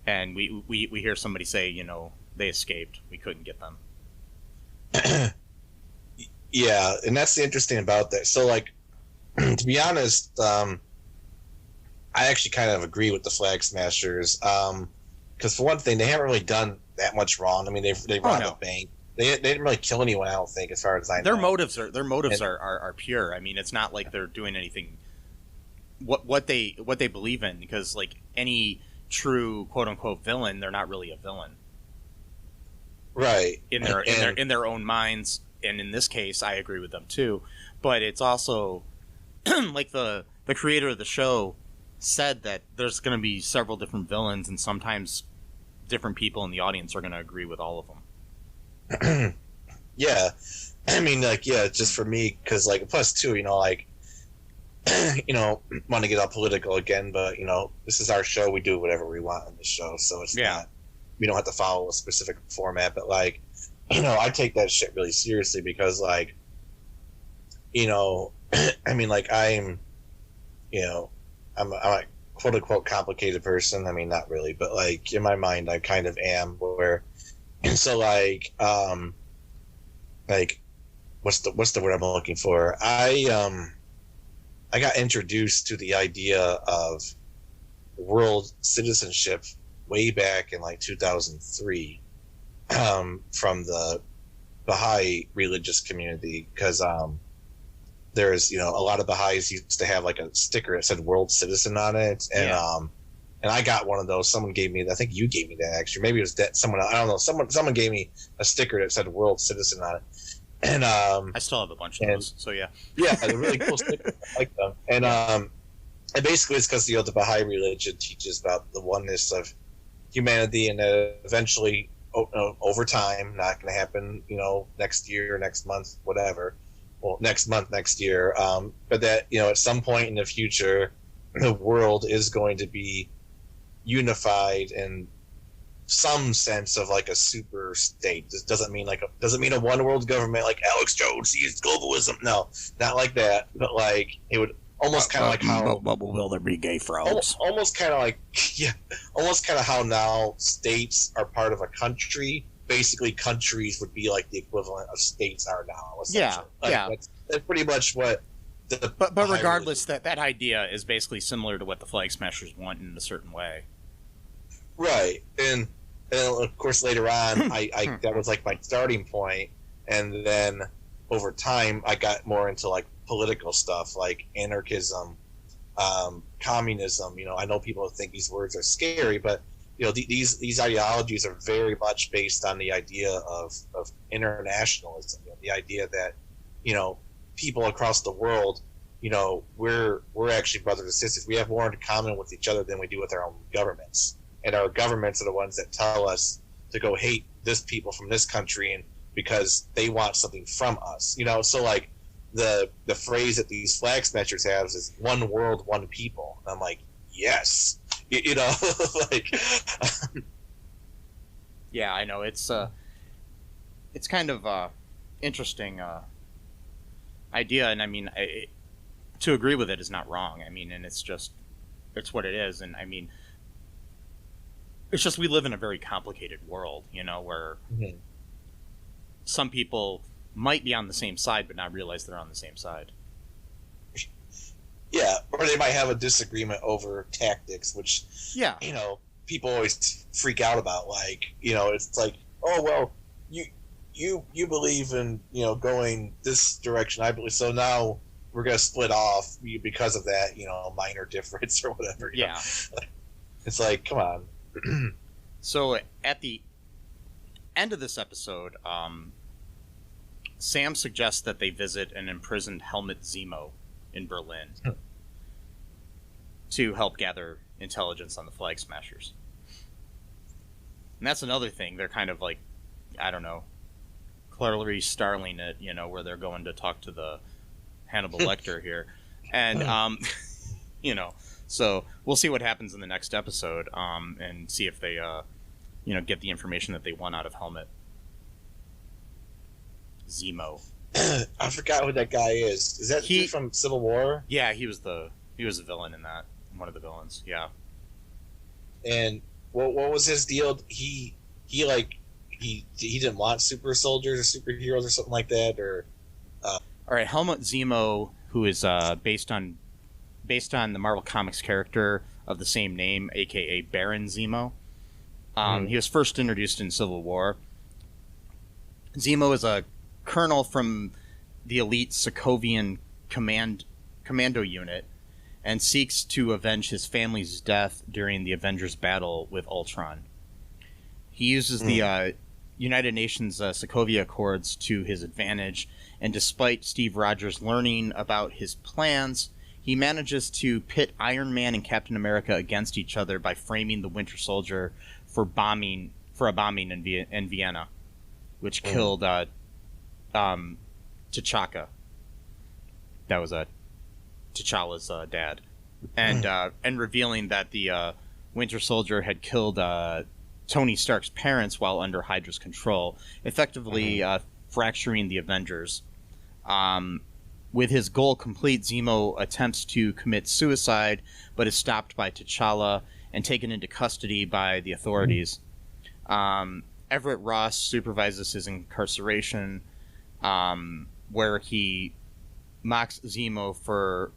And we hear somebody say, you know, they escaped. We couldn't get them. Yeah, and that's the interesting about that. So, like, to be honest, I actually kind of agree with the Flag Smashers. Because for one thing, they haven't really done that much wrong. I mean, they robbed a bank. They didn't really kill anyone, I don't think, as far as I know. Their motives are pure. I mean, it's not like they're doing anything. What they believe in, because like any true quote unquote villain, they're not really a villain. Right. In their own minds, and in this case, I agree with them too. But it's also like the creator of the show said that there's going to be several different villains, and sometimes different people in the audience are going to agree with all of them. Yeah, I mean, like, yeah, just for me, because like plus too, you know, like, you know, want to get all political again, but you know, this is our show. We do whatever we want in the show, so it's not. We don't have to follow a specific format, but like, you know, I take that shit really seriously because, like, you know, I mean, like, I'm a quote unquote complicated person. I mean, not really, but like in my mind, I kind of am. Where, and so like what's the word I'm looking for? I got introduced to the idea of world citizenship way back in like 2003 from the Baha'i religious community, because there's, you know, a lot of Baha'is used to have like a sticker that said world citizen on it, and and I got one of those. Someone gave me, I think you gave me that, actually. Maybe it was that someone, I don't know, someone gave me a sticker that said world citizen on it. And I still have a bunch of those, so yeah, they're really cool stickers. I like them. And basically it's because, you know, the Baha'i religion teaches about the oneness of humanity, and eventually over time, not going to happen, you know, next year, next month, whatever. Well, next month, next year, but that, you know, at some point in the future, the world is going to be unified in some sense of like a super state. This doesn't mean a one world government like Alex Jones sees globalism. No, not like that. But like it would almost kind of like how. But will there be gay frogs? Almost kind of like almost kind of how now states are part of a country. Basically, countries would be like the equivalent of states are now. Yeah, like, that's pretty much what. But regardless, that idea is basically similar to what the Flag Smashers want in a certain way. Right, and of course later on, I that was like my starting point, and then over time I got more into like political stuff, like anarchism, communism. You know, I know people think these words are scary, but you know, these ideologies are very much based on the idea of internationalism. You know, the idea that, you know, people across the world, you know, we're actually brothers and sisters. We have more in common with each other than we do with our own governments. And our governments are the ones that tell us to go hate this people from this country, and because they want something from us. You know, so like the phrase that these flag smashers have is one world, one people. And I'm like, yes. You know, like. Yeah, I know, it's kind of interesting idea, and I mean, to agree with it is not wrong. I mean, and it's what it is, and I mean, it's just we live in a very complicated world, you know, where some people might be on the same side but not realize they're on the same side. Yeah, or they might have a disagreement over tactics, which, you know, people always freak out about. Like, you know, it's like, oh, well, you believe in, you know, going this direction, I believe, so now we're going to split off because of that, you know, minor difference or whatever. You know? It's like, come on. So at the end of this episode, Sam suggests that they visit an imprisoned Helmut Zemo in Berlin to help gather intelligence on the Flag Smashers. And that's another thing. They're kind of like, I don't know, Clarice Starling it, you know, where they're going to talk to the Hannibal Lecter here. And, you know, so we'll see what happens in the next episode, and see if they, you know, get the information that they want out of Helmut Zemo. I forgot who that guy is. Is that he from Civil War? Yeah, he was a villain in that. One of the villains. Yeah. And what was his deal? He didn't want super soldiers or superheroes or something like that, or. All right, Helmut Zemo, who is based on the Marvel Comics character of the same name, aka Baron Zemo. He was first introduced in Civil War. Zemo is a colonel from the elite Sokovian commando unit, and seeks to avenge his family's death during the Avengers battle with Ultron. He uses the United Nations Sokovia Accords to his advantage, and despite Steve Rogers learning about his plans, he manages to pit Iron Man and Captain America against each other by framing the Winter Soldier for a bombing in Vienna, which killed T'Chaka. That was T'Challa's dad, and revealing that the Winter Soldier had killed Tony Stark's parents while under Hydra's control, effectively fracturing the Avengers. With his goal complete, Zemo attempts to commit suicide, but is stopped by T'Challa and taken into custody by the authorities. Everett Ross supervises his incarceration, where he mocks Zemo for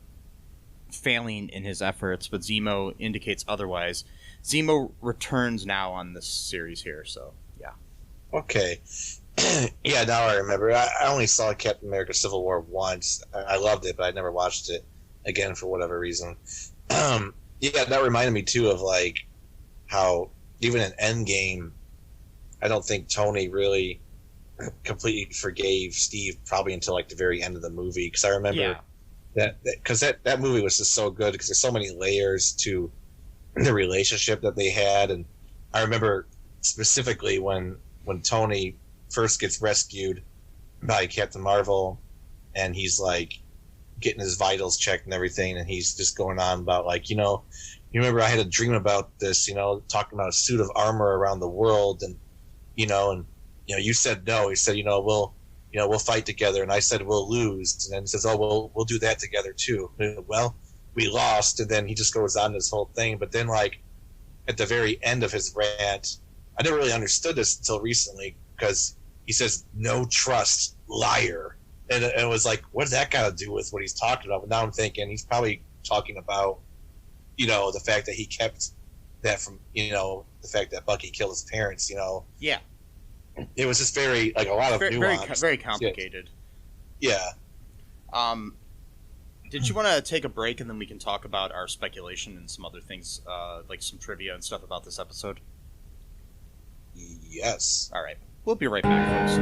failing in his efforts, but Zemo indicates otherwise. Zemo returns now on this series here, so yeah. Okay. Yeah, now I remember. I only saw Captain America Civil War once. I loved it, but I never watched it again for whatever reason. Yeah, that reminded me too of like how even in Endgame, I don't think Tony really completely forgave Steve probably until like the very end of the movie, because I remember that movie was just so good because there's so many layers to the relationship that they had. And I remember specifically when Tony first gets rescued by Captain Marvel, and he's like getting his vitals checked and everything, and he's just going on about like, you remember I had a dream about this, talking about a suit of armor around the world, and you said no. He said, we'll fight together, and I said we'll lose, and then he says, oh, we'll do that together too. Well, we lost, and then he just goes on this whole thing. But then like at the very end of his rant, I never really understood this until recently, because he says, no trust, liar. And it was like, what does that got to do with what he's talking about? But now I'm thinking he's probably talking about, the fact that he kept that from, the fact that Bucky killed his parents, Yeah. It was just very, like, a lot of nuance. Very complicated. Yeah. Did you want to take a break and then we can talk about our speculation and some other things, like some trivia and stuff about this episode? Yes. All right. We'll be right back, folks.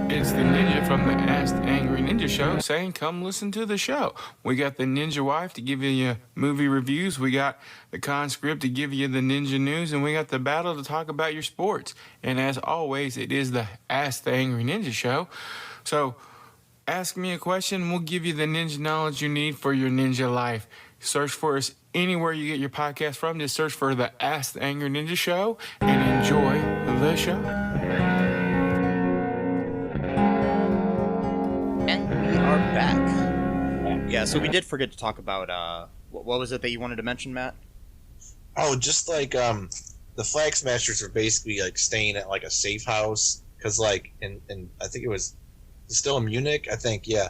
It's the ninja from the Ask the Angry Ninja Show saying, come listen to the show. We got the Ninja Wife to give you your movie reviews. We got the Conscript to give you the ninja news. And we got the Battle to talk about your sports. And as always, it is the Ask the Angry Ninja Show. So ask me a question, and we'll give you the ninja knowledge you need for your ninja life. Search for us anywhere you get your podcast from. Just search for the Ask the Angry Ninja Show and enjoy the show. And we are back. Yeah, so we did forget to talk about, what was it that you wanted to mention, Matt? Oh, just like, the Flag Smashers are basically like staying at like a safe house. Cause like, in I think it was still in Munich, I think, yeah.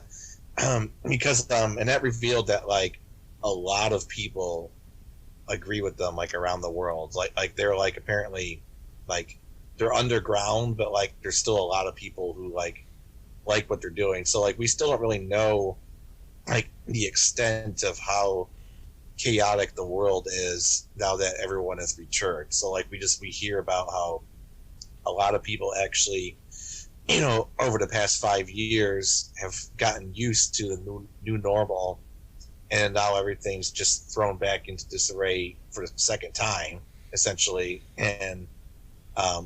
Because, and that revealed that like, a lot of people agree with them, like around the world. Like they're like apparently like they're underground, but like there's still a lot of people who like what they're doing. So like we still don't really know like the extent of how chaotic the world is now that everyone has returned. So like we hear about how a lot of people actually, over the past 5 years have gotten used to the new normal. And now everything's just thrown back into disarray for the second time, essentially. And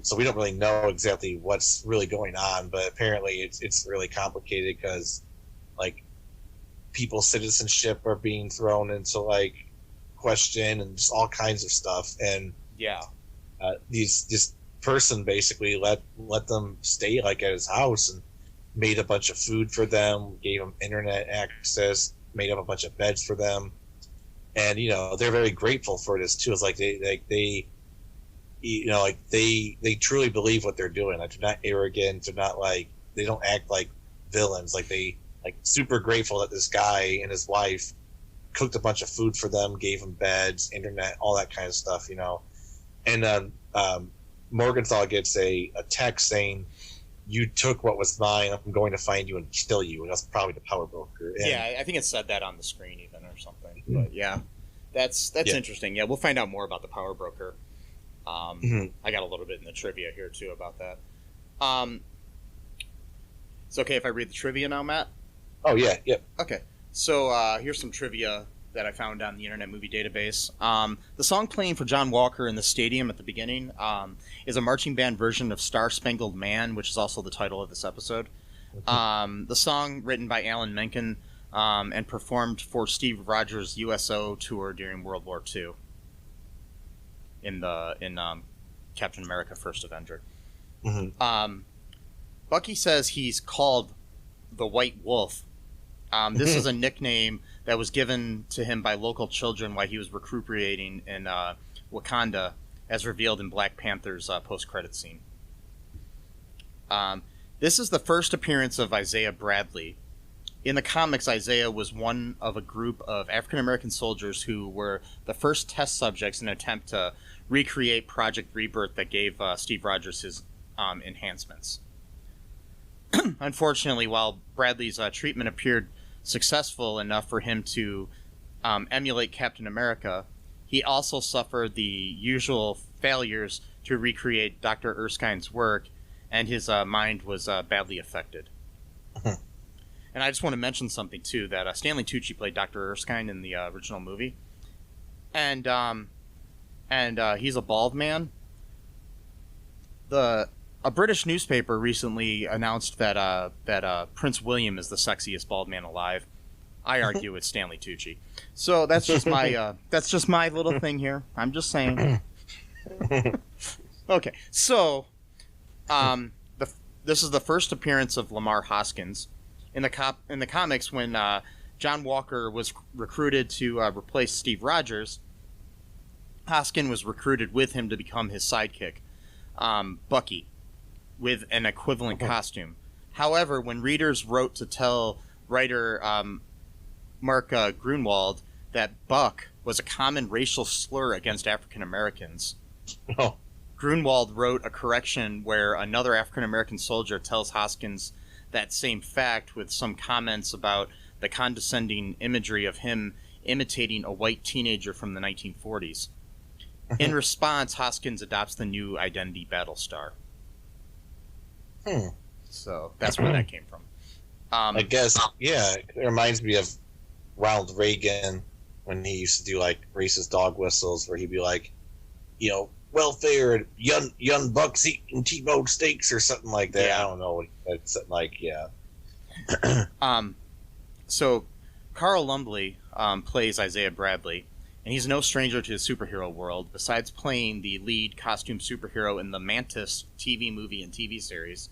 so we don't really know exactly what's really going on, but apparently it's really complicated because, like, people's citizenship are being thrown into, like, question and just all kinds of stuff. And yeah, this person basically let them stay, like, at his house and made a bunch of food for them, gave them internet access, made up a bunch of beds for them, and they're very grateful for this too. It's like they truly believe what they're doing. Like they're not arrogant. They're not like, they don't act like villains. Like they super grateful that this guy and his wife cooked a bunch of food for them, gave them beds, internet, all that kind of stuff. And Morgenthau gets a text saying, you took what was mine. I'm going to find you and kill you. And that's probably the power broker. And, yeah, I think it said that on the screen even or something. But yeah, that's interesting. Yeah, we'll find out more about the power broker. I got a little bit in the trivia here too about that. It's okay if I read the trivia now, Matt? Oh yeah, yep. Okay, so here's some trivia that I found on the Internet Movie Database. The song playing for John Walker in the stadium at the beginning is a marching band version of Star Spangled Man, which is also the title of this episode. The song, written by Alan Menken and performed for Steve Rogers' USO tour during World War II in Captain America: First Avenger. Bucky says he's called the White Wolf. This is a nickname that was given to him by local children while he was recuperating in Wakanda, as revealed in Black Panther's post-credit scene. This is the first appearance of Isaiah Bradley. In the comics, Isaiah was one of a group of African-American soldiers who were the first test subjects in an attempt to recreate Project Rebirth that gave Steve Rogers his enhancements. Unfortunately, while Bradley's treatment appeared successful enough for him to emulate Captain America, he also suffered the usual failures to recreate Dr. Erskine's work, and his mind was badly affected. And I just want to mention something, too, that Stanley Tucci played Dr. Erskine in the original movie. And he's a bald man. A British newspaper recently announced that Prince William is the sexiest bald man alive. I argue it's Stanley Tucci. So that's just my little thing here. I'm just saying. Okay, so this is the first appearance of Lamar Hoskins in the comics. When John Walker was recruited to replace Steve Rogers, Hoskin was recruited with him to become his sidekick, Bucky, with an equivalent costume. However, when readers wrote to tell writer Mark Grunwald that Buck was a common racial slur against African Americans, Grunwald wrote a correction where another African American soldier tells Hoskins that same fact, with some comments about the condescending imagery of him imitating a white teenager from the 1940s. In response, Hoskins adopts the new identity Battlestar. So that's where that came from. I guess, yeah, it reminds me of Ronald Reagan when he used to do like racist dog whistles, where he'd be like, welfare, young bucks eating T-bone steaks or something like that. Yeah. I don't know. It's like, yeah. So Carl Lumbly plays Isaiah Bradley, and he's no stranger to the superhero world. Besides playing the lead costume superhero in the Mantis TV movie and TV series,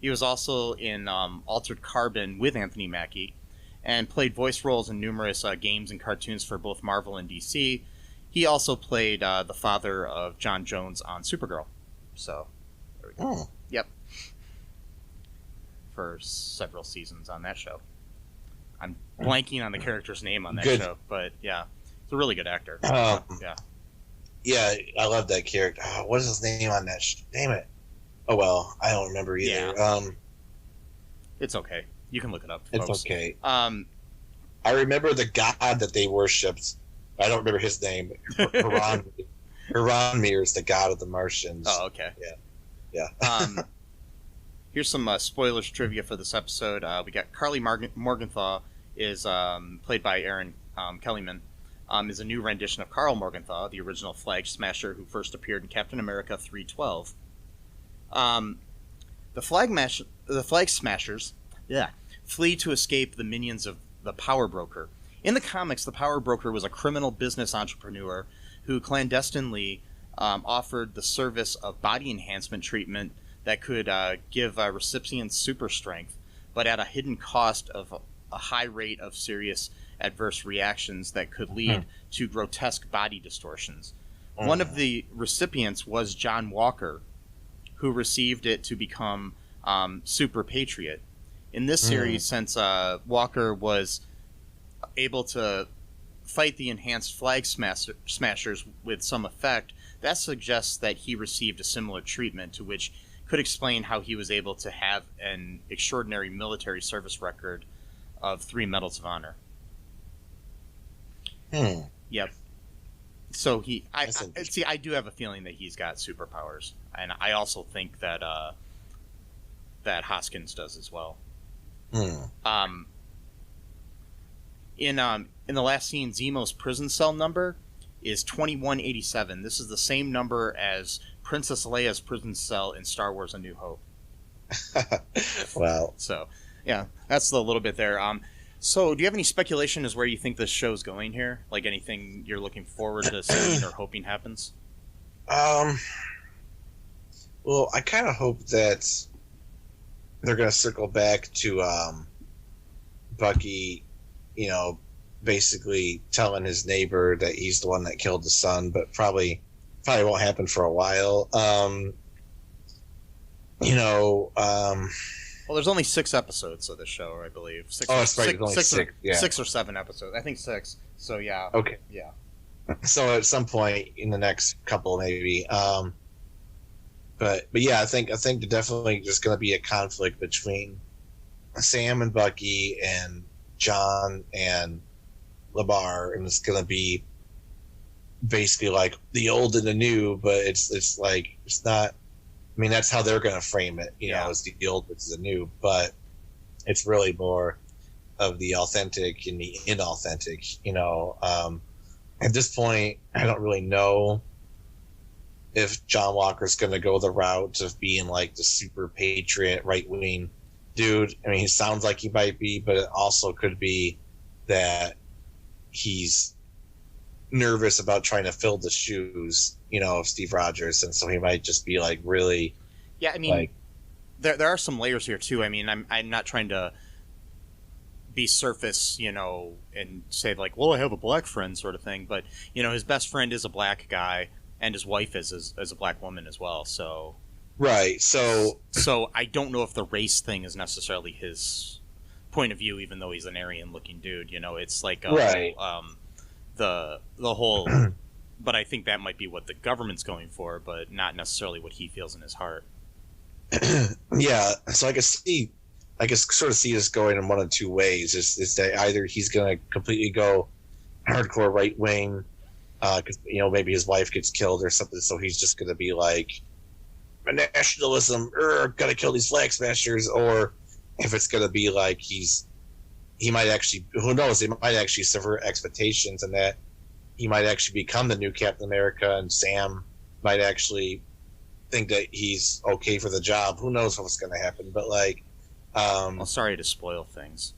he was also in Altered Carbon with Anthony Mackie, and played voice roles in numerous games and cartoons for both Marvel and DC. He also played the father of John Jones on Supergirl. So, there we go. Yep. For several seasons on that show. I'm blanking on the character's name on that show, but yeah. He's a really good actor. Yeah. Yeah, I love that character. What is his name on that Damn it. Oh, well, I don't remember either. Yeah. It's okay. You can look it up, folks. It's okay. I remember the god that they worshipped. I don't remember his name. Haranmir is the god of the Martians. Oh, okay. Yeah. Here's some spoilers trivia for this episode. We got Carly Morgenthau is played by Erin Kellyman. Is a new rendition of Carl Morgenthau, the original Flag Smasher who first appeared in Captain America 312. The Flag Smashers flee to escape the minions of the Power Broker. In the comics, the Power Broker was a criminal business entrepreneur who clandestinely offered the service of body enhancement treatment that could give recipients super strength, but at a hidden cost of a high rate of serious adverse reactions that could lead to grotesque body distortions. One of the recipients was John Walker, who received it to become Super Patriot. In this series, since Walker was able to fight the enhanced Flag Smashers with some effect, that suggests that he received a similar treatment to which could explain how he was able to have an extraordinary military service record of 3 Medals of Honor. Yep. So I do have a feeling that he's got superpowers, and I also think that that Hoskins does as well. In the last scene, Zemo's prison cell number is 2187. This is the same number as Princess Leia's prison cell in Star Wars: A New Hope. Wow. So, yeah, that's a little bit there. So, do you have any speculation as where you think this show's going here? Like anything you're looking forward to seeing or hoping happens? Well, I kind of hope that they're going to circle back to Bucky, basically telling his neighbor that he's the one that killed the son, but probably won't happen for a while. Well, there's only 6 episodes of this show, I believe. Six or 7 episodes. I think 6. So yeah. Okay. Yeah. So at some point in the next couple, maybe. But yeah, I think there's definitely just going to be a conflict between Sam and Bucky and John and Lamar, and it's going to be basically like the old and the new, but it's like it's not. I mean, that's how they're going to frame it, as the old versus the new, but it's really more of the authentic and the inauthentic, At this point, I don't really know if John Walker's going to go the route of being like the super patriot, right-wing dude. I mean, he sounds like he might be, but it also could be that he's nervous about trying to fill the shoes, of Steve Rogers, and so he might just be like really. Yeah, I mean, there are some layers here too. I mean, I'm not trying to be surface, and say like, well, I have a black friend sort of thing, but his best friend is a black guy, and his wife is a black woman as well. So right, so I don't know if the race thing is necessarily his point of view, even though he's an Aryan-looking dude. It's like right. The whole. But I think that might be what the government's going for, but not necessarily what he feels in his heart. Yeah, so I can sort of see this going in one of two ways. Is that either he's going to completely go hardcore right wing, because maybe his wife gets killed or something, so he's just going to be like nationalism, got to kill these flag smashers, or if it's going to be like he might actually, who knows, it might actually subvert expectations, and that he might actually become the new Captain America, and Sam might actually think that he's okay for the job. Who knows what's going to happen? But well, sorry to spoil things.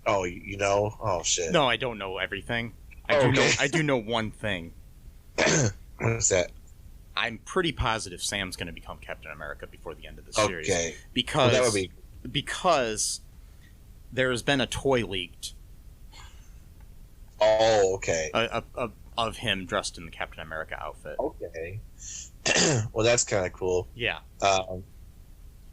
Oh, Oh shit. No, I don't know everything. I do know one thing. What is that? I'm pretty positive Sam's going to become Captain America before the end of the series. Okay. Because that would be... because there has been a toy leaked. Oh, okay. Of him dressed in the Captain America outfit. Okay. Well, that's kind of cool. Yeah.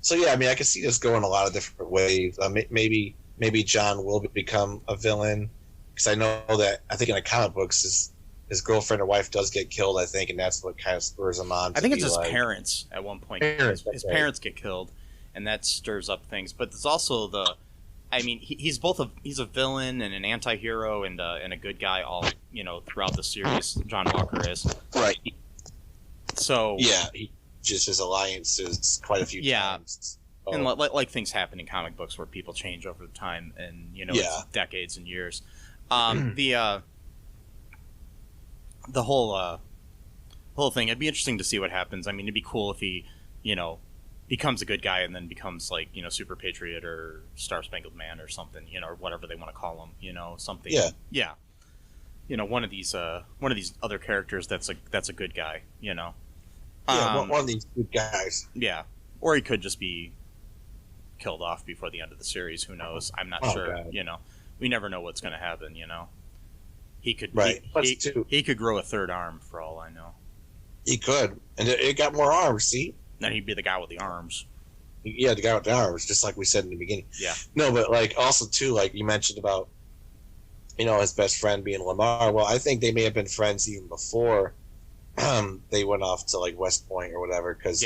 So yeah, I mean, I can see this going a lot of different ways. Maybe John will become a villain, because I know that I think in the comic books his girlfriend or wife does get killed, I think, and that's what kind of spurs him on. I think it's his parents at one point. His parents get killed, and that stirs up things. But there's also he's a villain and an anti-hero and a good guy all throughout the series. John Walker is right. So yeah, his alliances quite a few times. And like things happen in comic books where people change over time, and it's decades and years. The whole thing. It'd be interesting to see what happens. I mean, it'd be cool if he becomes a good guy and then becomes like Super Patriot or Star Spangled Man or something, or whatever they want to call him, something. Yeah. One of these other characters that's a good guy, one of these good guys. Yeah, or he could just be killed off before the end of the series. Who knows? I'm not sure. God. We never know what's going to happen. He could he could grow a third arm for all I know. He could, and it got more arms. See, then he'd be the guy with the arms. Yeah, the guy with the arms, just like we said in the beginning. Yeah. No, but also too, like you mentioned about his best friend being Lamar. Well, I think they may have been friends even before they went off to like West Point or whatever. Because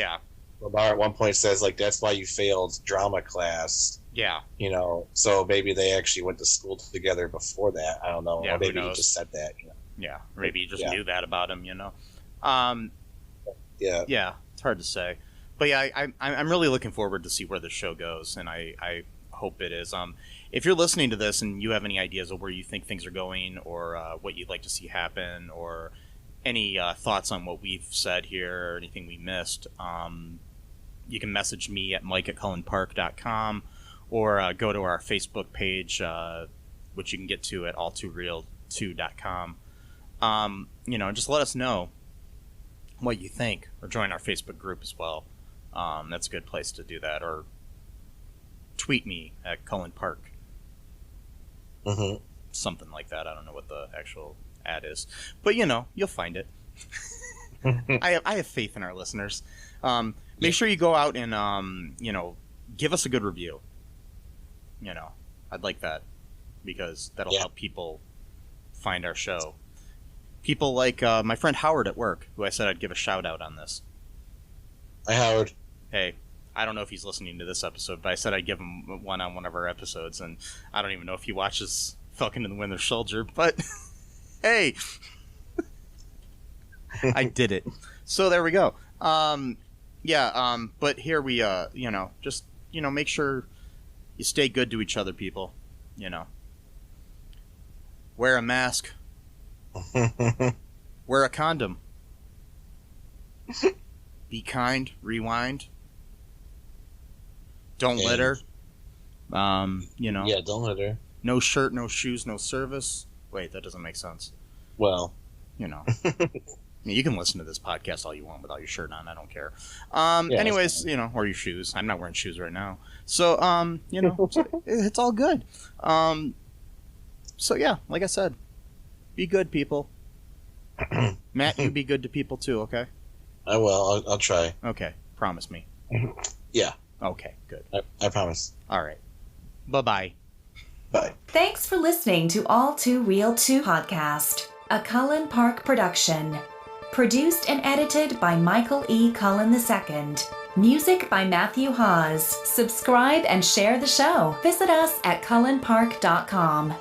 Lamar at one point says, like, that's why you failed drama class. Yeah. You know, so maybe they actually went to school together before that. I don't know. Yeah, or maybe who he just said that. You know? Yeah, maybe you just Yeah. knew that about him, you know. Yeah. Yeah, it's hard to say. But yeah, I'm really looking forward to see where the show goes, and I hope it is. If you're listening to this and you have any ideas of where you think things are going, or what you'd like to see happen, or any thoughts on what we've said here, or anything we missed, you can message me at mike@cullenpark.com, or go to our Facebook page, which you can get to at all2reeltoo.com. You know, just let us know what you think, or join our Facebook group as well. That's a good place to do that, or tweet me at Cullen Park. Mm-hmm. Something like that. I don't know what the actual ad is, but you know, you'll find it. I have faith in our listeners. Make sure you go out and you know, give us a good review. You know, I'd like that, because that'll help people find our show. People like my friend Howard at work, who I said I'd give a shout out on this. Hi, Howard. Hey, I don't know if he's listening to this episode, but I said I'd give him one on one of our episodes, and I don't even know if he watches Falcon and the Winter Soldier, but hey, I did it. So there we go. But here we, you know, just, you know, make sure you stay good to each other, people. You know, wear a mask, wear a condom, be kind, rewind, don't litter. You know. Yeah, don't litter. No shirt, no shoes, no service. Wait, that doesn't make sense. Well, you know. I mean, you can listen to this podcast all you want without your shirt on. I don't care. Yeah, anyways, you know, or your shoes. I'm not wearing shoes right now. So, you know, it's all good. So, yeah, like I said, be good, people. Matt, you be good to people too, okay? I will. I'll try. Okay, promise me. Yeah. Okay, good. I promise. All right. Bye-bye. Bye. Thanks for listening to All2ReelToo podcast, a Cullen Park production. Produced and edited by Michael E. Cullen II. Music by Matthew Hawes. Subscribe and share the show. Visit us at cullenpark.com.